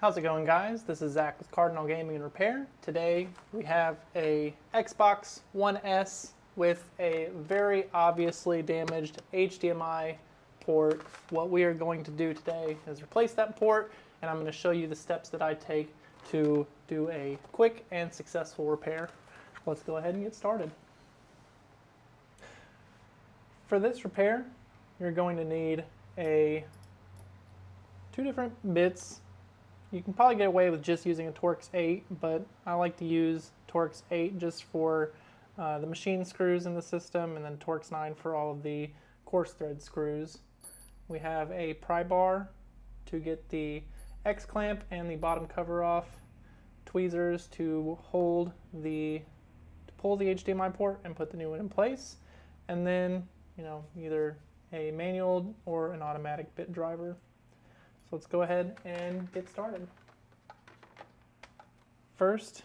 How's it going, guys? This is Zach with Cardinal Gaming and Repair. Today we have a Xbox One S with a very obviously damaged HDMI port. What we are going to do today is replace that port, and I'm going to show you the steps that I take to do a quick and successful repair. Let's go ahead and get started. For this repair, you're going to need two different bits. You can probably get away with just using a Torx 8, but I like to use Torx 8 just for the machine screws in the system, and then Torx 9 for all of the coarse thread screws. We have a pry bar to get the X-clamp and the bottom cover off, tweezers to pull the HDMI port and put the new one in place, and then either a manual or an automatic bit driver. So let's go ahead and get started. First,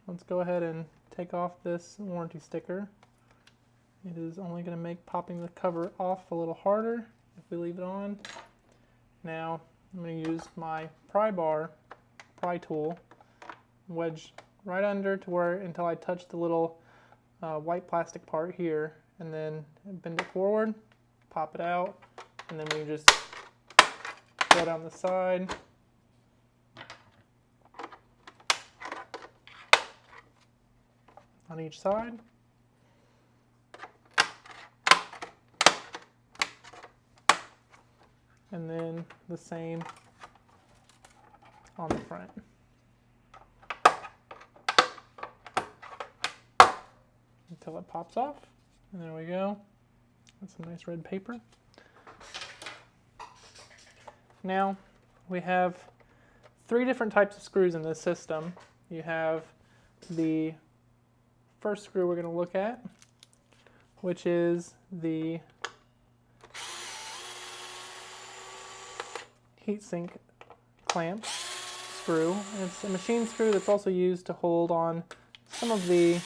let's go ahead and take off this warranty sticker. It is only going to make popping the cover off a little harder if we leave it on. Now I'm going to use my pry tool, wedge right under to where until I touch the little white plastic part here, and then bend it forward, pop it out, and then we just go down the side. On each side. And then the same on the front. Until it pops off. And there we go. That's some nice red paper. Now, we have three different types of screws in this system. You have the first screw we're going to look at, which is the heatsink clamp screw. And it's a machine screw that's also used to hold on some of the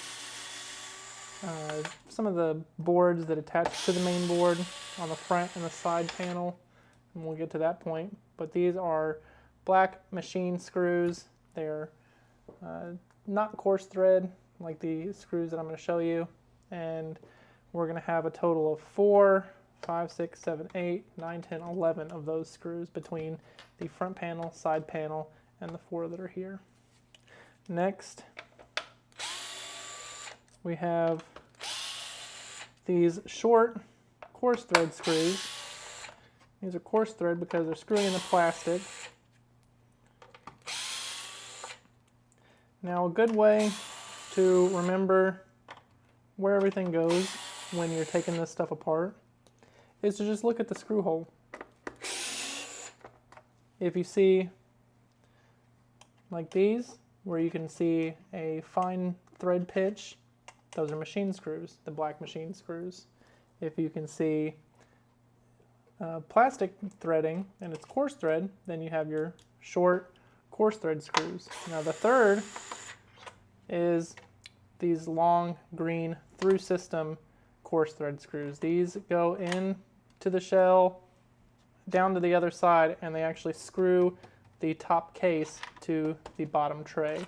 boards that attach to the main board on the front and the side panel. And we'll get to that point. But these are black machine screws. They're not coarse thread like the screws that I'm going to show you. And we're going to have a total of 4, 5, 6, 7, 8, 9, 10, 11 of those screws between the front panel, side panel, and the 4 that are here. Next, we have these short coarse thread screws. These are coarse thread because they're screwing in the plastic. Now, a good way to remember where everything goes when you're taking this stuff apart is to just look at the screw hole. If you see like these, where you can see a fine thread pitch, those are machine screws, the black machine screws. If you can see plastic threading and it's coarse thread, then you have your short coarse thread screws. Now the third is these long green through system coarse thread screws. These go in to the shell, down to the other side, and they actually screw the top case to the bottom tray.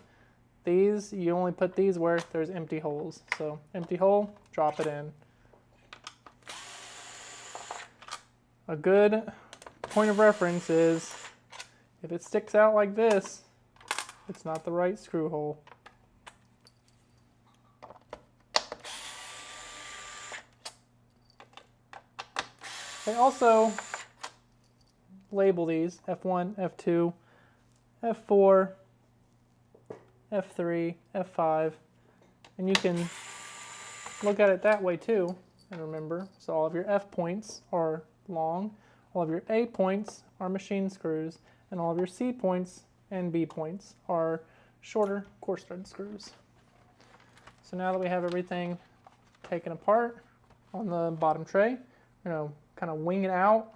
These, you only put these where there's empty holes. So empty hole, drop it in. A good point of reference is if it sticks out like this, it's not the right screw hole. They also label these F1, F2, F4, F3, F5, and you can look at it that way too and remember. So all of your F points are long, all of your A points are machine screws, and all of your C points and B points are shorter coarse thread screws. So now that we have everything taken apart on the bottom tray, kind of wing it out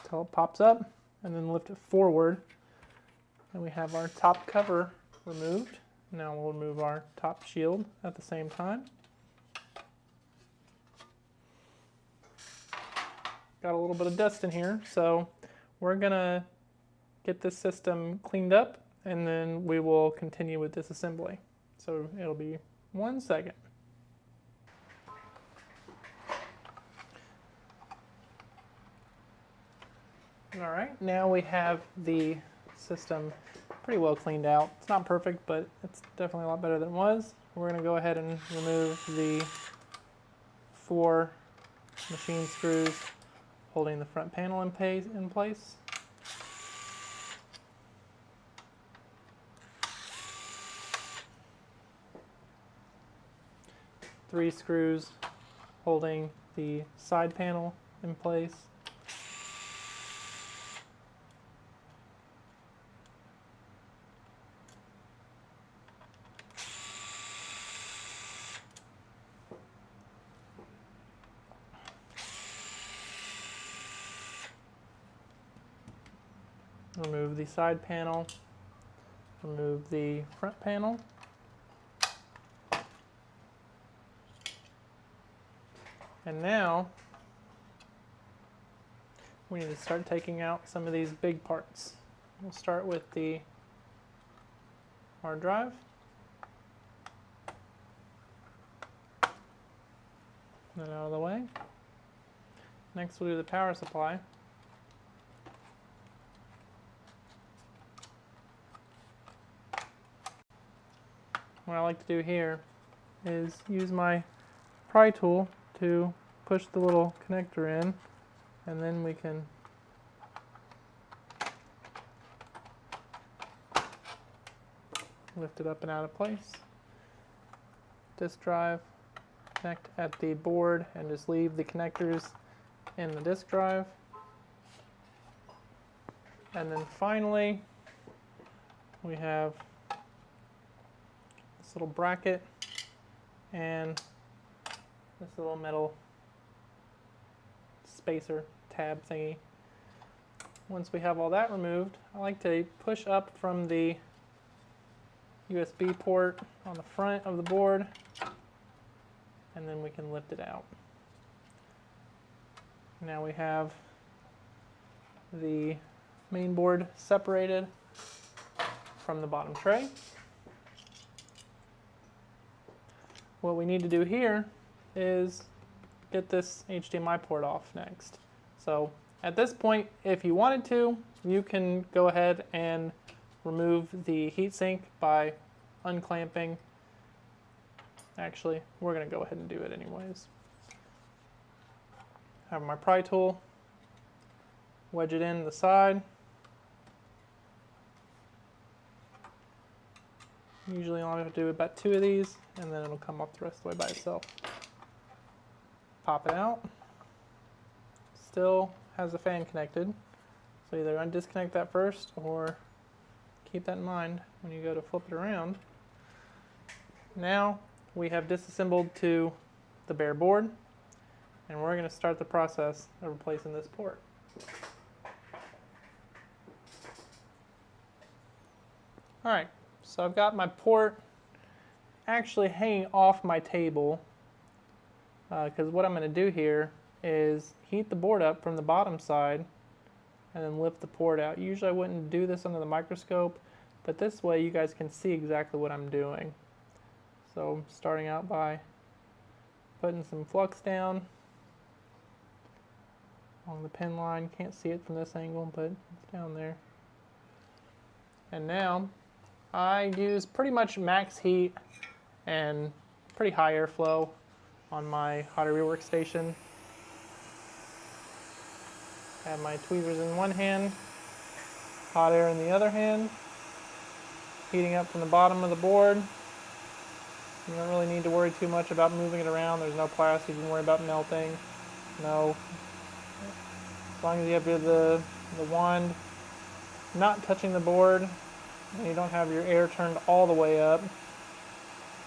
until it pops up, and then lift it forward, and we have our top cover removed. Now we'll remove our top shield at the same time. Got a little bit of dust in here, so we're gonna get this system cleaned up, and then we will continue with disassembly. So it'll be 1 second. All right, now we have the system pretty well cleaned out. It's not perfect, but it's definitely a lot better than it was. We're going to go ahead and remove the 4 machine screws holding the front panel in place. Three screws holding the side panel in place. Remove the side panel, remove the front panel. And now we need to start taking out some of these big parts. We'll start with the hard drive. That out of the way. Next we'll do the power supply. What I like to do here is use my pry tool to push the little connector in, and then we can lift it up and out of place. Disk drive, connect at the board and just leave the connectors in the disk drive. And then finally we have this little bracket and this little metal spacer tab thingy. Once we have all that removed, I like to push up from the USB port on the front of the board, and then we can lift it out. Now we have the main board separated from the bottom tray. What we need to do here is get this HDMI port off next. So at this point, if you wanted to, you can go ahead and remove the heatsink by unclamping. Actually, we're going to go ahead and do it anyways. I have my pry tool, wedge it in the side. Usually I only have to do about 2 of these, and then it'll come off the rest of the way by itself. Pop it out. Still has a fan connected, so either undisconnect that first or keep that in mind when you go to flip it around. Now we have disassembled to the bare board, and we're going to start the process of replacing this port. Alright, so I've got my port actually hanging off my table, because what I'm going to do here is heat the board up from the bottom side and then lift the port out. Usually I wouldn't do this under the microscope, but this way you guys can see exactly what I'm doing. So I'm starting out by putting some flux down along the pin line. Can't see it from this angle, but it's down there. And now I use pretty much max heat and pretty high airflow on my hot air workstation. I have my tweezers in one hand, hot air in the other hand, heating up from the bottom of the board. You don't really need to worry too much about moving it around. There's no plastic you can worry about melting. No. As long as you have the wand not touching the board and you don't have your air turned all the way up,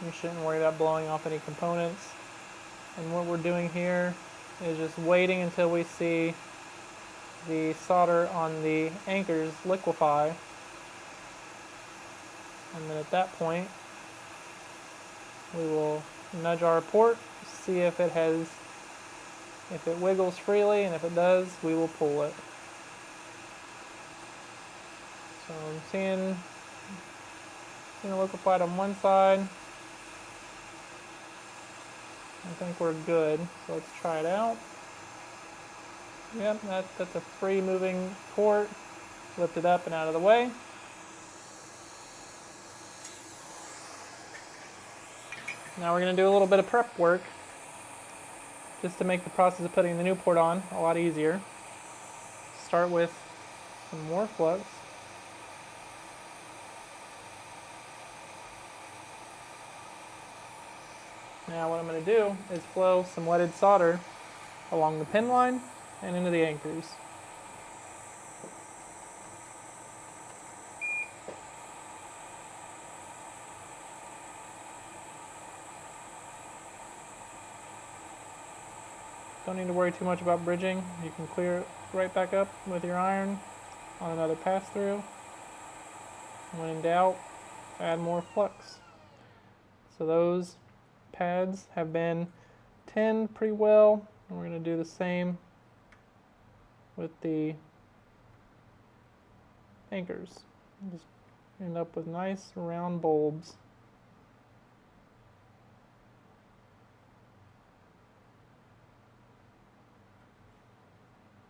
you shouldn't worry about blowing off any components. And what we're doing here is just waiting until we see the solder on the anchors liquefy. And then at that point, we will nudge our port, see if it wiggles freely, and if it does, we will pull it. So I'm seeing a liquefied on one side. I think we're good. So let's try it out. Yep, that's a free moving port. Lift it up and out of the way. Now we're going to do a little bit of prep work just to make the process of putting the new port on a lot easier. Start with some more flux. Now what I'm going to do is flow some leaded solder along the pin line and into the anchors. Don't need to worry too much about bridging. You can clear it right back up with your iron on another pass through. When in doubt, add more flux. So those pads have been tinned pretty well, and we're going to do the same with the anchors. Just end up with nice round bulbs.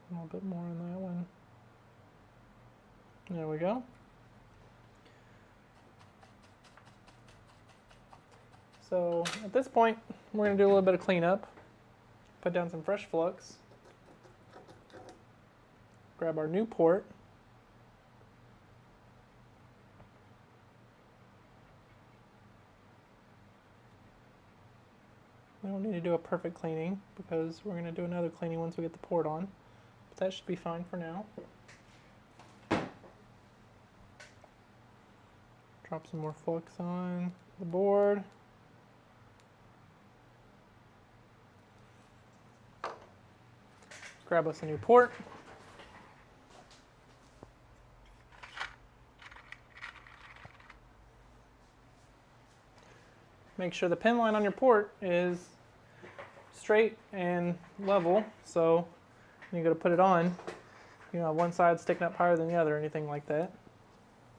A little bit more on that one. There we go. So at this point, we're going to do a little bit of cleanup. Put down some fresh flux. Grab our new port. We don't need to do a perfect cleaning because we're going to do another cleaning once we get the port on. But that should be fine for now. Drop some more flux on the board. Grab us a new port. Make sure the pin line on your port is straight and level, so when you go to put it on, you know, one side sticking up higher than the other or anything like that.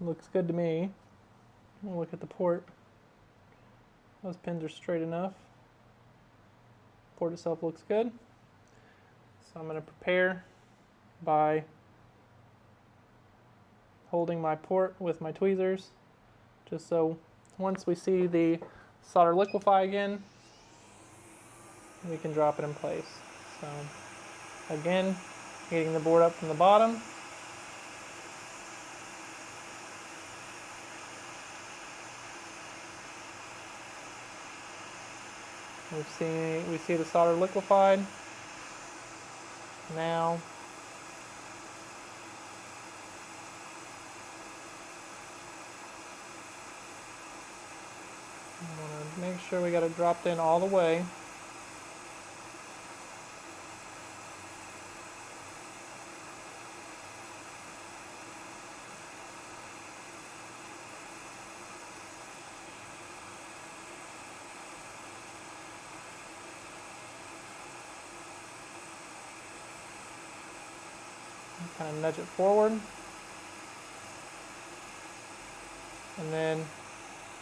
Looks good to me. We'll look at the port. Those pins are straight enough. Port itself looks good. So I'm going to prepare by holding my port with my tweezers, just so once we see the solder liquefy again, we can drop it in place. So again, heating the board up from the bottom. We see the solder liquefied. Now I want to make sure we got it dropped in all the way. Kind of nudge it forward. And then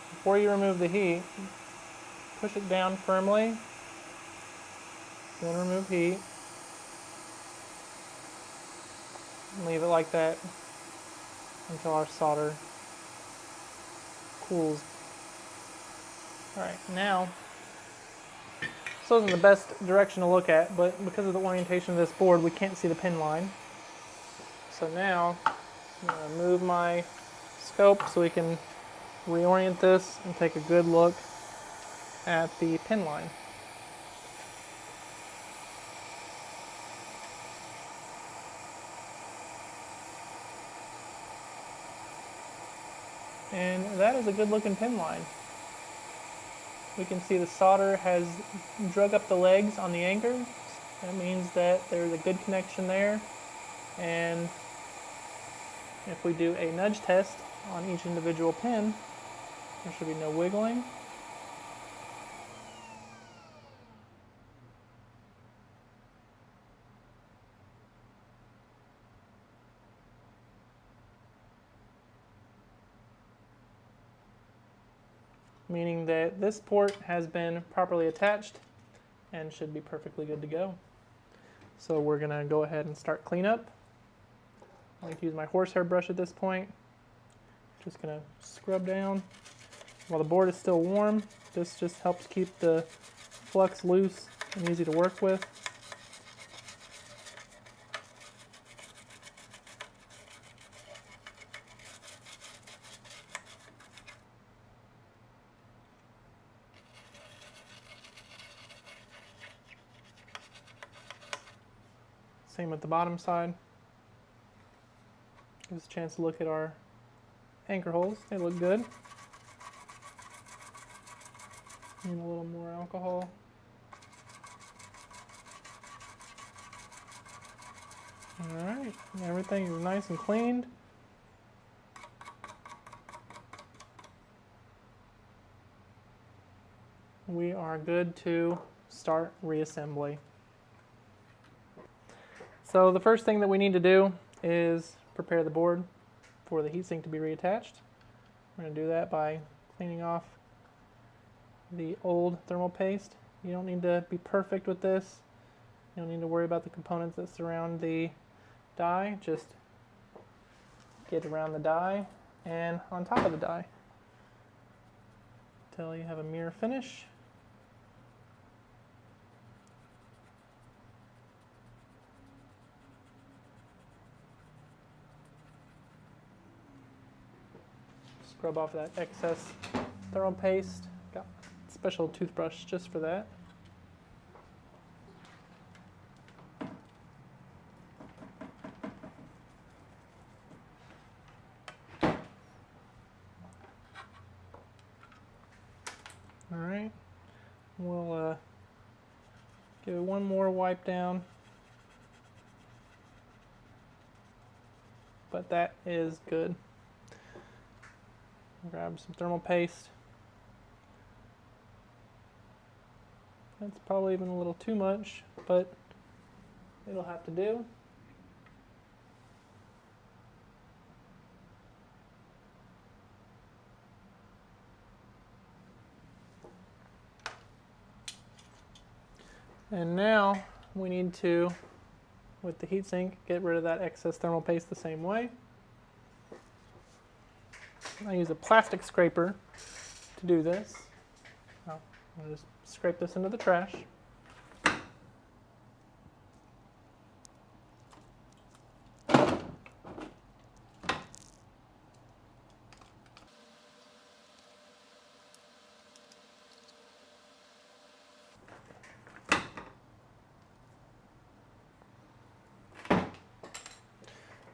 before you remove the heat, push it down firmly. Then remove heat. And leave it like that until our solder cools. Alright, now, this wasn't the best direction to look at, but because of the orientation of this board, we can't see the pin line. So now, I'm going to move my scope so we can reorient this and take a good look at the pin line. And that is a good looking pin line. We can see the solder has drug up the legs on the anchor. That means that there's a good connection there. And if we do a nudge test on each individual pin, there should be no wiggling. meaning that this port has been properly attached and should be perfectly good to go. So we're going to go ahead and start cleanup. I like to use my horsehair brush at this point. Just going to scrub down. While the board is still warm, this just helps keep the flux loose and easy to work with. Same with the bottom side. Gives us a chance to look at our anchor holes. They look good. Need a little more alcohol. Alright, everything is nice and cleaned. We are good to start reassembly. So the first thing that we need to do is prepare the board for the heatsink to be reattached. We're going to do that by cleaning off the old thermal paste. You don't need to be perfect with this. You don't need to worry about the components that surround the die. Just get around the die and on top of the die until you have a mirror finish. Scrub off that excess thermal paste. Got a special toothbrush just for that. Alright, we'll give it one more wipe down, but that is good. Grab some thermal paste. That's probably even a little too much, but it'll have to do. And now we need to, with the heatsink, get rid of that excess thermal paste the same way. I use a plastic scraper to do this. I'll just scrape this into the trash.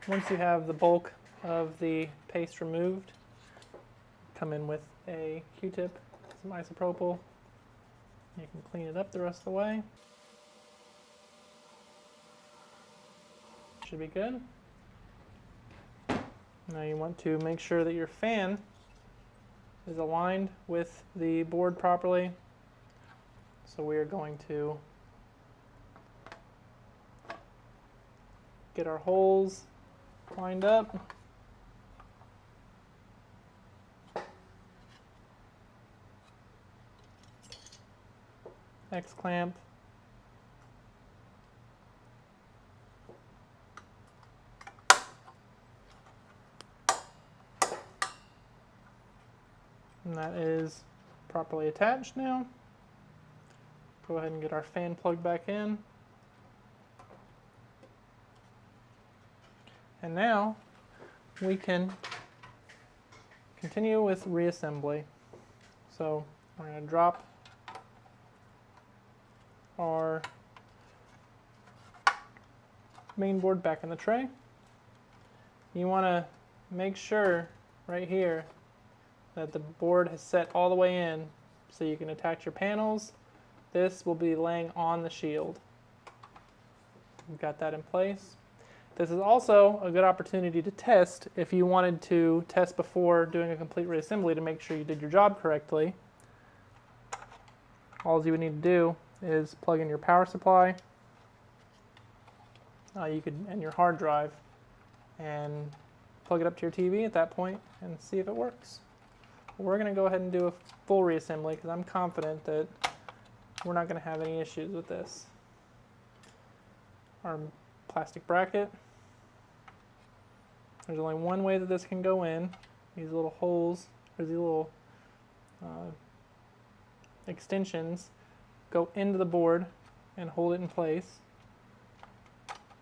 Once you have the bulk of the paste removed, come in with a Q-tip, some isopropyl. You can clean it up the rest of the way. Should be good. Now you want to make sure that your fan is aligned with the board properly. So we are going to get our holes lined up. X-clamp. And that is properly attached now. Go ahead and get our fan plugged back in. And now we can continue with reassembly. So we're going to drop our main board back in the tray. You want to make sure right here that the board has set all the way in so you can attach your panels. This will be laying on the shield. We've got that in place. This is also a good opportunity to test if you wanted to test before doing a complete reassembly to make sure you did your job correctly. All you would need to do is plug in your power supply and your hard drive and plug it up to your TV at that point and see if it works. We're going to go ahead and do a full reassembly because I'm confident that we're not going to have any issues with this. Our plastic bracket. There's only one way that this can go in. These little holes, or these little extensions go into the board and hold it in place.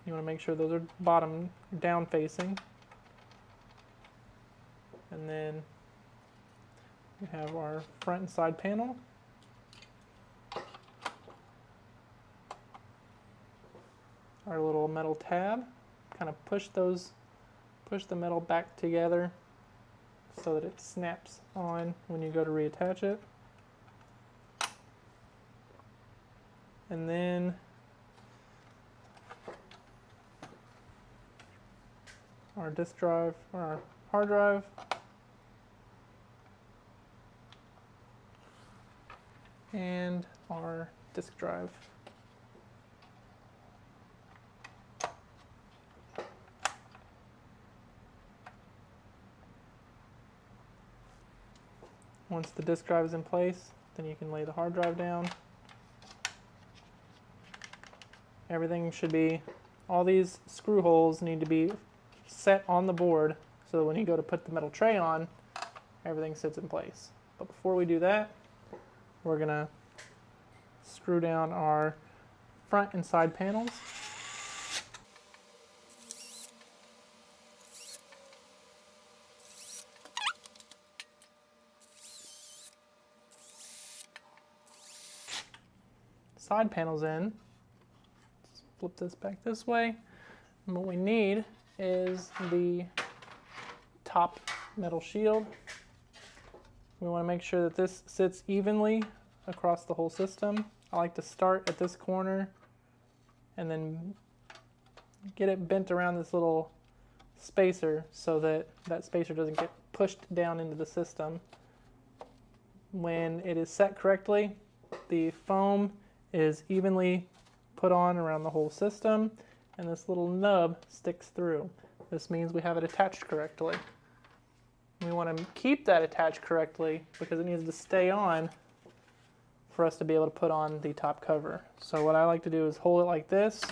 You want to make sure those are bottom down facing. And then we have our front and side panel. Our little metal tab. Kind of push the metal back together so that it snaps on when you go to reattach it. And then our disk drive, or our hard drive. And our disk drive. Once the disk drive is in place, then you can lay the hard drive down. Everything should be, all these screw holes need to be set on the board so that when you go to put the metal tray on, everything sits in place. But before we do that, we're going to screw down our front and side panels. Side panels in. Let's flip this back this way. And what we need is the top metal shield. We want to make sure that this sits evenly across the whole system. I like to start at this corner and then get it bent around this little spacer so that that spacer doesn't get pushed down into the system. When it is set correctly, the foam is evenly put on around the whole system, and this little nub sticks through. This means we have it attached correctly. We want to keep that attached correctly because it needs to stay on for us to be able to put on the top cover. So what I like to do is hold it like this.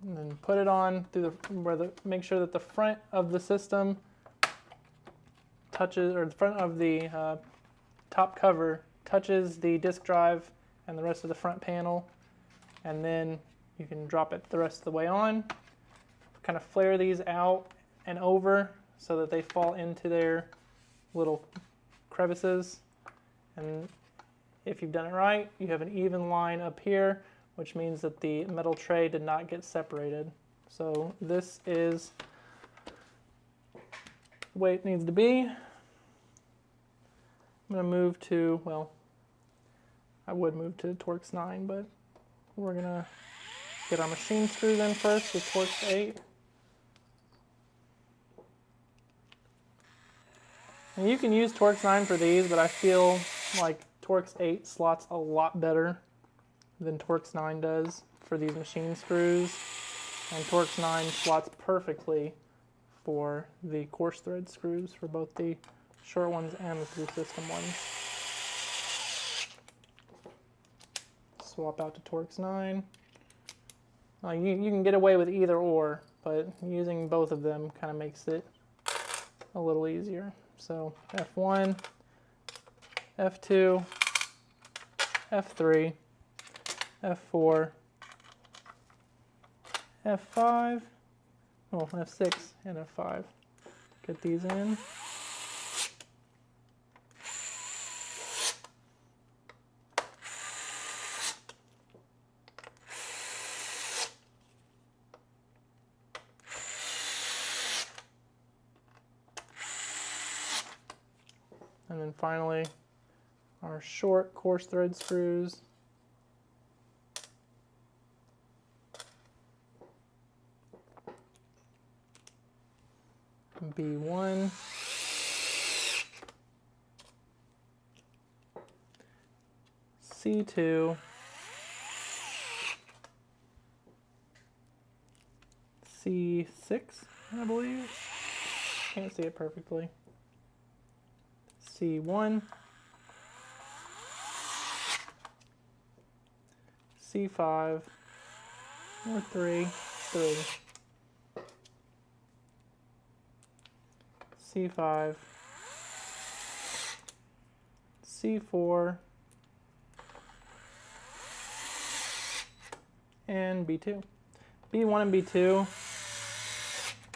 And then put it on through make sure that the front of the system touches, or the front of the top cover touches the disk drive and the rest of the front panel, and then you can drop it the rest of the way on. Kind of flare these out and over so that they fall into their little crevices, and if you've done it right, you have an even line up here, which means that the metal tray did not get separated. So this is the way it needs to be. I'm going to move to, well, I would move to Torx 9, but we're going to get our machine screws in first with Torx 8. And you can use Torx 9 for these, but I feel like Torx 8 slots a lot better than Torx 9 does for these machine screws, and Torx 9 slots perfectly for the coarse thread screws for both the short ones and the through system ones. Swap out to Torx 9. You can get away with either or, but using both of them kind of makes it a little easier. So F1, F2, F3, F4, F5, well, F6 and F5. Get these in. And then finally, our short coarse thread screws. B1. C2, C6, I believe. Can't see it perfectly. C1, C5, or 3, C5, C4, and B2. B1 and B2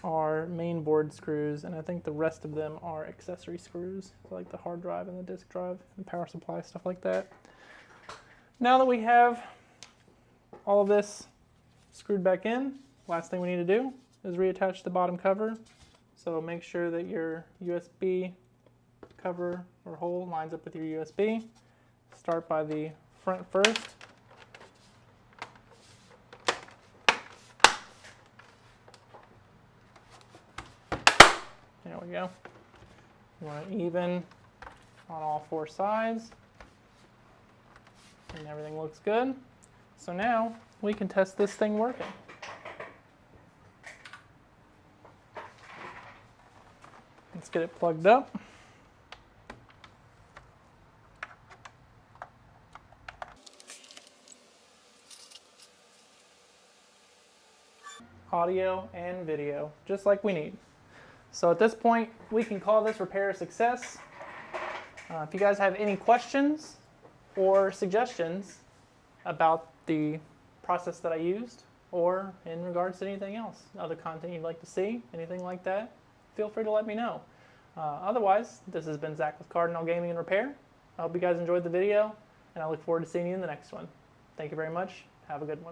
are main board screws, and I think the rest of them are accessory screws, like the hard drive and the disk drive and power supply, stuff like that. Now that we have all of this screwed back in, last thing we need to do is reattach the bottom cover. So make sure that your USB cover or hole lines up with your USB. Start by the front first. There we go. You want it even on all 4 sides. And everything looks good. So now we can test this thing working. Let's get it plugged up. Audio and video, just like we need. So at this point, we can call this repair a success. If you guys have any questions or suggestions about the process that I used, or in regards to anything else, other content you'd like to see, anything like that, feel free to let me know. Otherwise, this has been Zach with Cardinal Gaming and Repair. I hope you guys enjoyed the video, and I look forward to seeing you in the next one. Thank you very much. Have a good one.